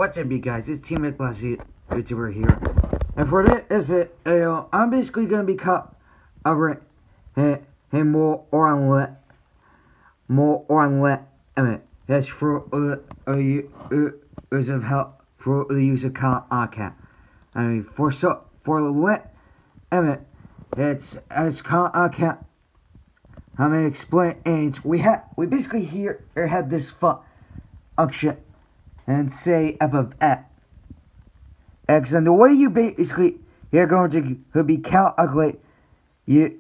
What's up, you guys? It's Team McGlassy YouTuber here, and for this video, I'm basically gonna be covering more on let. I mean, that's for use of help for the use of Calc I. I mean, for let. I mean, it's as Calc I. I'm gonna explain. And we basically had this function. And say f of x, and the way you basically you're going to be calculate you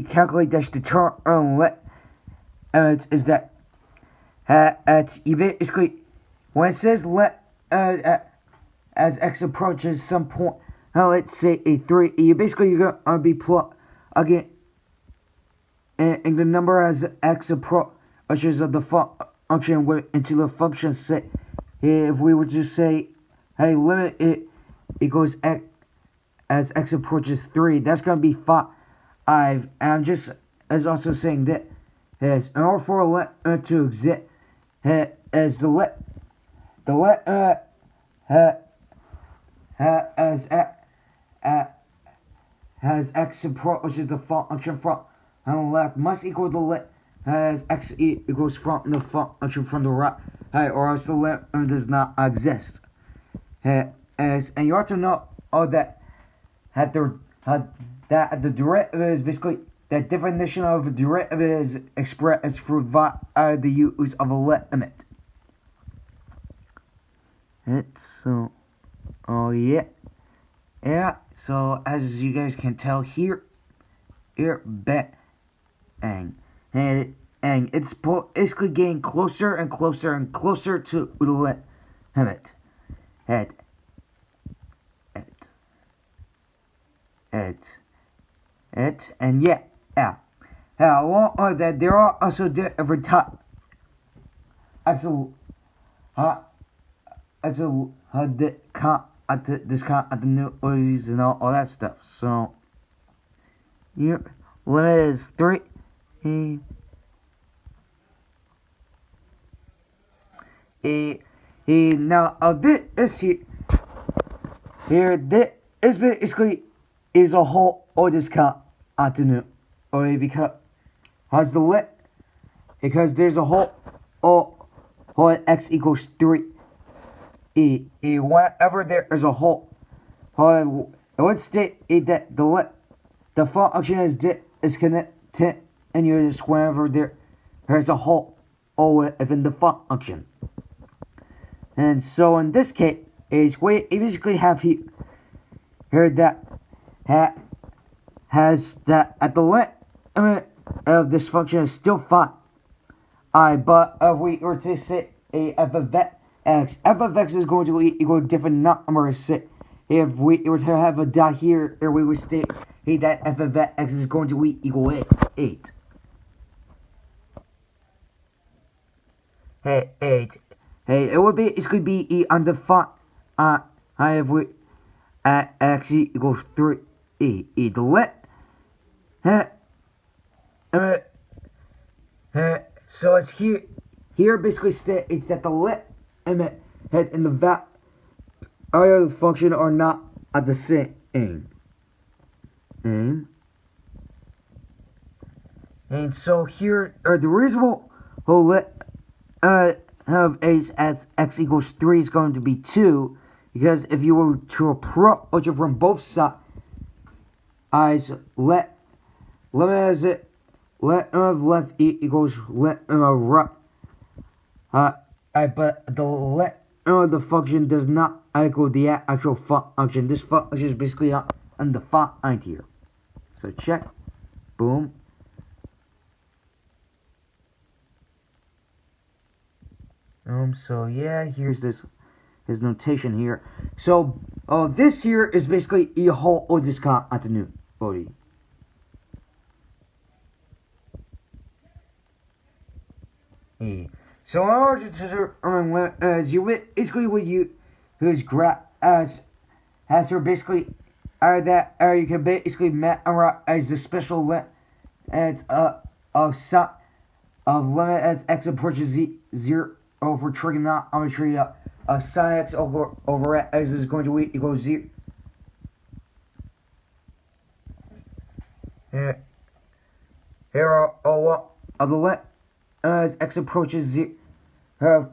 calculate dash the term let is that you basically when it says let as x approaches some point, let's say a 3, you're going to be again and the number as x approaches of the function into the function set. If we were to say, hey, limit it equals x as x approaches 3, that's going to be 5. And I'm just as also saying that as in order for a let to exist, as the let has x approaches the function from on the left must equal the let as x equals from the function from the right, or else the limit does not exist. And you ought to know that the derivative is basically the definition of a derivative is expressed through the use of a limit. So, so as you guys can tell here, bang. And it's basically getting closer and closer and closer to the limit. And along that there are also different types. Discontinuities and all that stuff. So here limit is 3. Now this here this basically is a whole or discontinue, or because has the lit because there's a whole x equals 3. Whenever there is a whole, let's state that the function is connected and you just whenever there's a whole within the function. And so in this case, we basically have here that has that at the limit of this function is still 5. But if we were to say f of x is going to equal different numbers. If we were to have a dot here, or we would state that f of x is going to equal 8. 8. It would basically be undefined. If we at x equals 3, the so it's here basically states that the limit and the value of the function are not at the same. And so here are the reasonable of h at x equals 3 is going to be 2, because if you were to approach it from both sides, limit as it of left equals limit of right. But the limit of the function does not equal the actual function. This function is basically undefined here. So check, boom. So yeah, here's his notation here. So this here is basically a whole or discontinuity. So in order to determine as you basically would use whose graph as her basically that you can basically memorize the special limit of limit as x approaches 0 for trigonometry Sin x over x is going to equal 0. Here are all of the limit as x approaches 0. Have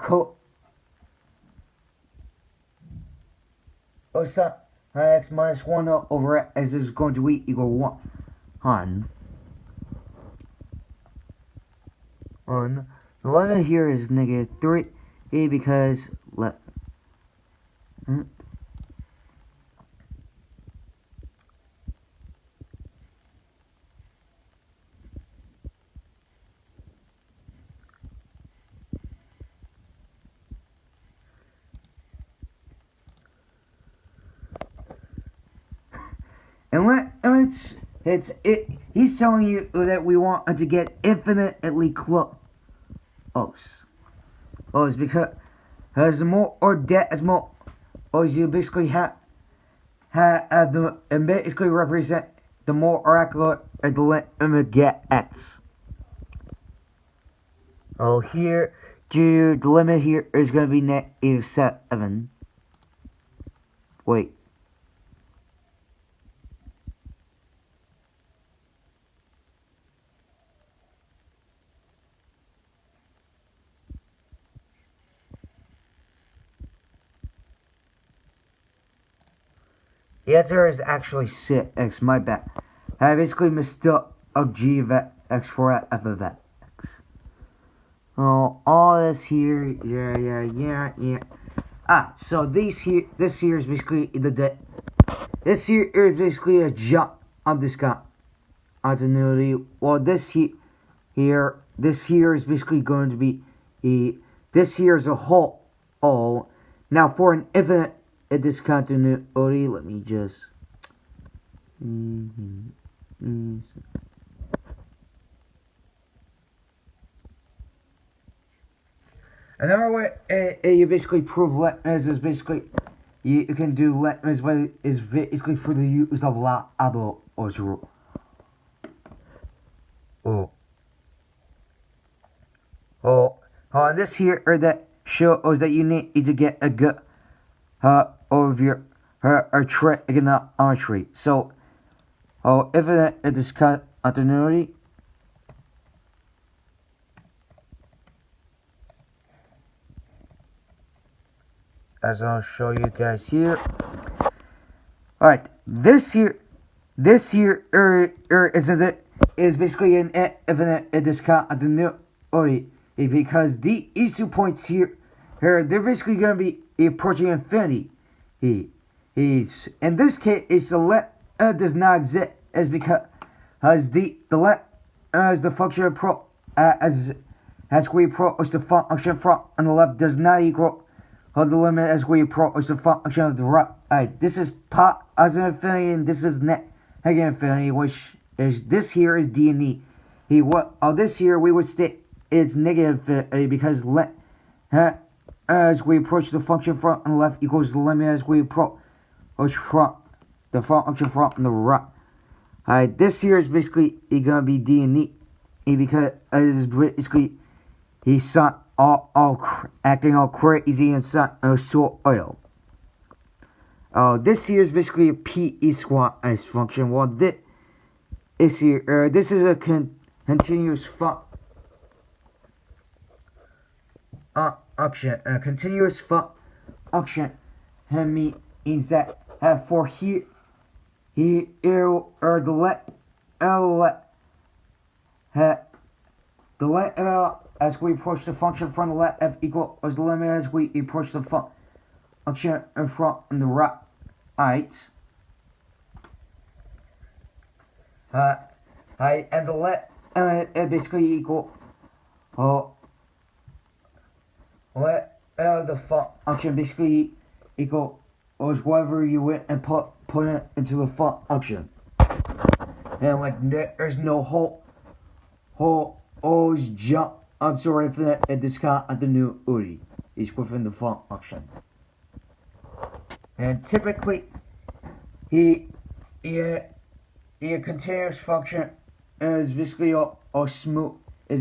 sin x minus 1 over x is going to equal 1. The limit here is negative 3 because he's telling you that we want to get infinitely close. It's because the more or debt as more, or you basically have the and basically represent the more accurate the limit get x. Here, the limit here is going to be negative 7. Wait. The answer is actually 6, my bad. I basically mistook of g of x for f of x. All this here, yeah. So this here is basically this here is basically a jump of this continuity. Well, this here is basically going to be this here is a whole. Now for an infinite discontinuity, let me just. Another way you basically prove limits is basically you can do limits is basically for the use of L'Hopital's rule. This here or that shows that you need to get a good of your trigonometry. So infinite discontinuity. As I'll show you guys here. Alright, this here is basically an infinite discontinuity because these 2 points here they're basically going to be approaching infinity. In this case, the let does not exist as because the let as the function of as we approach the function from on the left does not equal the limit as we approach the function of the right. This is positive infinity and this is negative infinity, which is this here is d and e. This here we would state it's negative infinity because let as we approach the function from on the left equals the limit as we approach from the function from the right. This here is basically gonna be d and e because it's basically he's acting all crazy and so this here is basically a piecewise function. Well, this here this is a continuous function. A continuous function means that for here or the let as we approach the function from the left f equal as the limit as we approach the function from the right. And the let basically equal let the function basically equal as whatever you went and put it into the function. And like there's no whole always jump infinite discontinuity is within the function. And typically a continuous function is basically a smooth a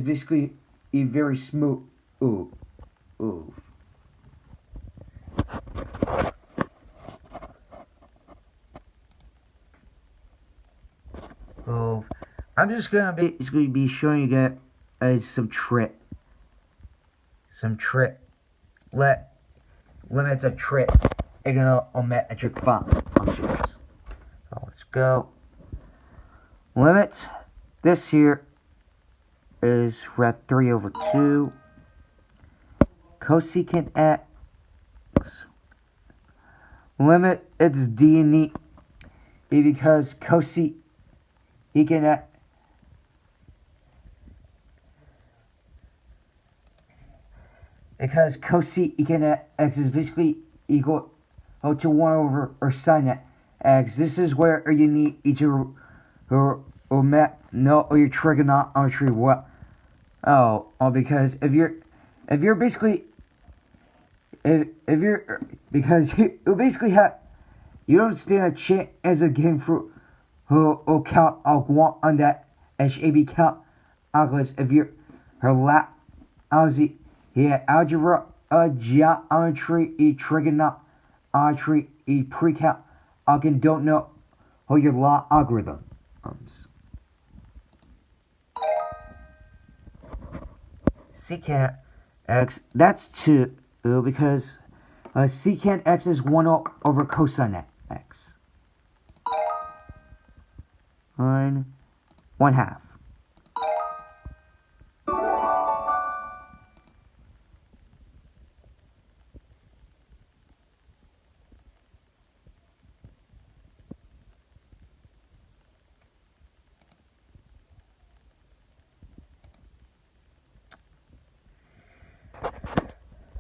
very smooth I'm just gonna basically be showing you guys some trick limits of trick trigonometric functions. So let's go. Limit this here is we're at 3 over 2 cosecant x. Limit it's d and e because cosecant x x is basically equal to 1 over or sine x. This is where you need to or your trigonometry. What? Because if you're basically because you basically you don't stand a chance of getting through Calc I on that HAB calculus if you're algebra, geometry, trigonometry, pre-calc, and don't know your logarithms. Secant x, that's 2 because secant x is 1 over cosine x. 1/2.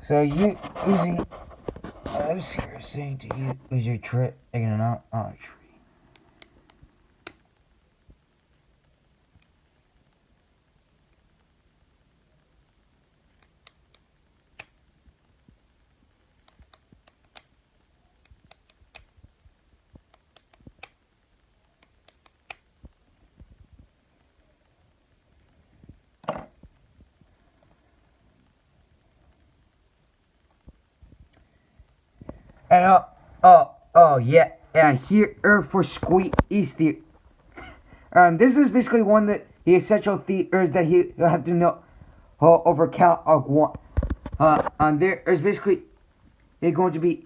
So you using, I was here saying to you, use your trigonometry. And yeah, here for squeeze the this is basically one that the essential theories that you have to know over Calc I. And there is basically going to be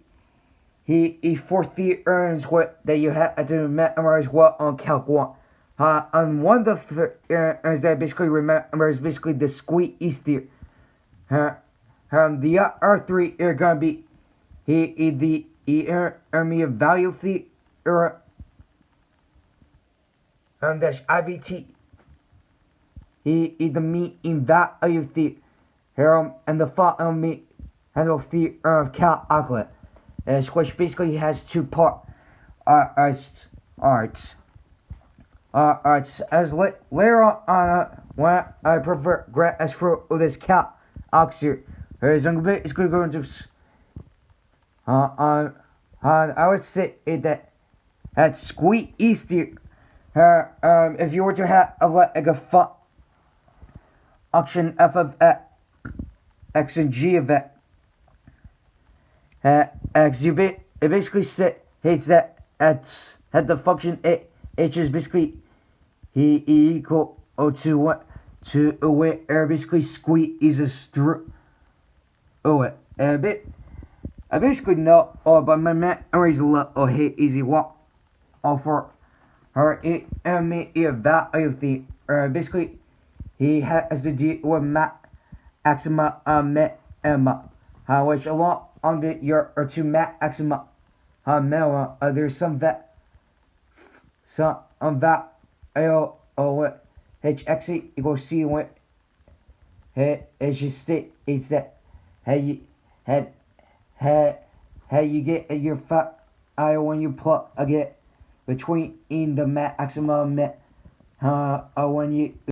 four theorems that you have to memorize on Calc I. And one of the theorems that I basically remember is basically the squeeze theory. The other three are going to be the value theory, dash IVT, the mean value theory, and the fundamental theory of calculus, which basically has two parts. As later on, when I progress through this calculus, is I'm basically going to I would say that at squeeze theory, if you were to have a function f of x and g of x, it basically states that at the function h is basically equal to what where basically squeezes through it a bit. I basically know, but my memory's a little easy. What for her value the basically he has to deal with maxima which along under your or to maxima there's some value hx equals c when as you state is that you get your when you plug get between in the maximum when you